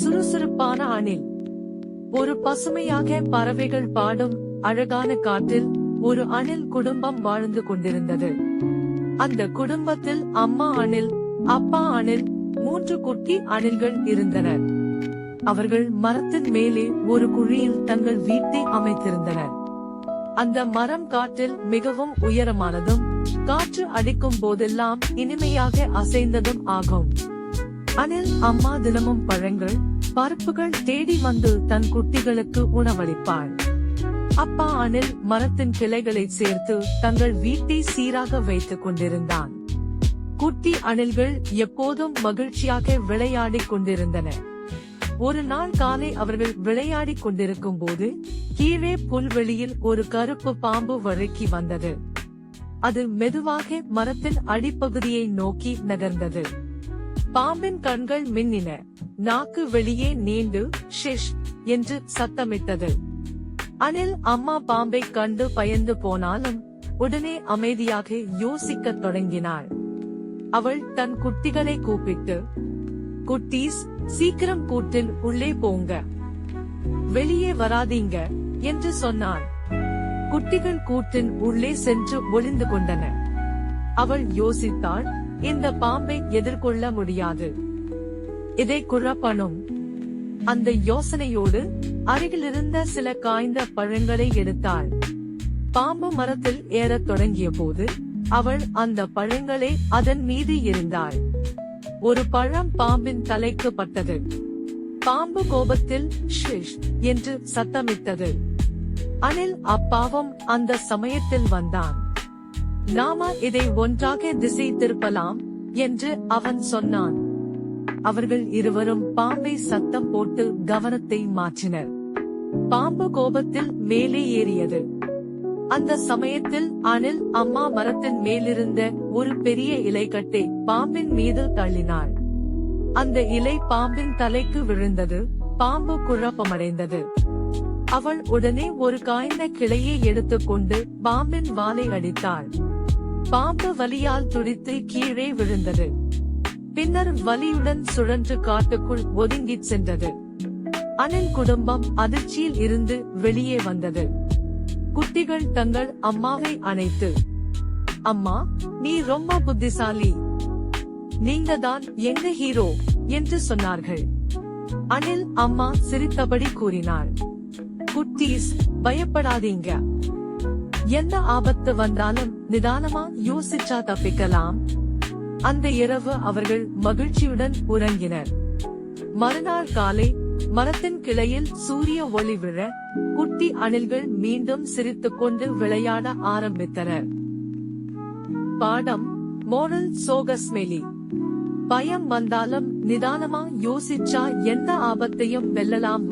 சுறுசுறுப்பான அணில். ஒரு பசுமையாக பறவைகள் பாடும் அழகான காட்டில் ஒரு அணில் குடும்பம் வாழ்ந்து கொண்டிருந்தது. அந்த குடும்பத்தில் அம்மா அணில், அப்பா அணில், 3 குட்டி அணில்கள் இருந்தனர். அவர்கள் மரத்தின் மேலே ஒரு குழியில் தங்கள் வீட்டை அமைத்திருந்தனர். அந்த மரம் காட்டில் மிகவும் உயரமானதும் காற்று அடிக்கும் போதெல்லாம் இனிமையாக அசைந்ததும் ஆகும். அணில் அம்மா தினமும் பழங்கள், பருப்புகள் தேடி வந்து தன் குட்டிகளுக்கு உணவளிப்பாள். அப்பா அணில் மரத்தின் கிளைகளை சேர்த்து தங்கள் வீட்டை சீராக வைத்துக் கொண்டிருந்தான். குட்டி அணில்கள் எப்போதும் மகிழ்ச்சியாக விளையாடிக் கொண்டிருந்தன. ஒரு நாள் காலை அவர்கள் விளையாடிக் கொண்டிருக்கும் போது கீழே புல்வெளியில் ஒரு கருப்பு பாம்பு வழுக்கி வந்தது. அது மெதுவாக மரத்தின் அடிப்பகுதியை நோக்கி நகர்ந்தது. பாம்பின் கண்கள் மின்னின, நாக்கு வெளியே நீண்டு ஷிஷ் என்று சத்தமிட்டது. அணில் அம்மா பாம்பை கண்டு பயந்து போனாலும் உடனே அமைதியாக யோசிக்கத் தொடங்கினாள். அவள் தன் குட்டிகளை கூப்பிட்டு, குட்டீஸ், சீக்கிரம் கூட்டில் உள்ளே போங்க, வெளியே வராதீங்க என்று சொன்னாள். குட்டிகள் கூட்டின் உள்ளே சென்று ஒளிந்து கொண்டன. அவள் யோசித்தாள், இந்த பாம்பை எதிர்கொள்ள முடியாது, இதை குழப்பணும். அந்த யோசனையோடு அருகிலிருந்த சில காய்ந்த பழங்களை எடுத்தாள். பாம்பு மரத்தில் ஏறத் தொடங்கிய போது அவள் அந்த பழங்களை அதன் மீது எறிந்தாள். ஒரு பழம் பாம்பின் தலைக்கு பட்டது. பாம்பு கோபத்தில் ஷிஷ் என்று சத்தமிட்டது. அணில் அப்பாவும் அந்த சமயத்தில் வந்தான். நாம இதை ஒன்றாக திசை திருப்பலாம் என்று அவன் சொன்னான். அவர்கள் இருவரும் பாம்பை சத்தம் போட்டு கவனத்தை மாற்றினர். பாம்பு கோபத்தில் மேலே ஏறியது. அந்த சமயத்தில் அணில் அம்மா மரத்தின் மேலிருந்த ஒரு பெரிய இலைக்கட்டை பாம்பின் மீது தள்ளினாள். அந்த இலை பாம்பின் தலைக்கு விழுந்தது. பாம்பு குழப்பமடைந்தது. அவள் உடனே ஒரு காய்ந்த கிளையை எடுத்துக்கொண்டு பாம்பின் வாலை அடித்தாள். பாம்பு வலியால் துடித்து கீழே விழுந்தது. பின்னர் வலியுடன் சுழன்று காட்டுக்குள் ஒதுங்கிச் சென்றது. அணில் குடும்பம் அதிர்ச்சியில் இருந்து வெளியே வந்தது. குட்டிகள் தங்கள் அம்மாவை அணைத்து, அம்மா, நீ ரொம்ப புத்திசாலி, நீங்க தான் எங்க ஹீரோ என்று சொன்னார்கள். அணில் அம்மா சிரித்தபடி கூறினாள், குட்டீஸ், பயப்படாதீங்க, எந்த ஆபத்து வந்தாலும் நிதானமா யோசிச்சா தப்பிக்கலாம். அந்த இரவு அவர்கள் மகிழ்ச்சியுடன் உறங்கினர். மறுநாள் காலை மரத்தின் கிளையில் சூரிய ஒளி விழ குட்டி அணில்கள் மீண்டும் சிரித்துக்கொண்டு விளையாட ஆரம்பித்தனர். பாடம்: மோரல் சோகஸ்மெலி. பயம் வந்தாலும் நிதானமா யோசிச்சா எந்த ஆபத்தையும் வெல்லலாம்.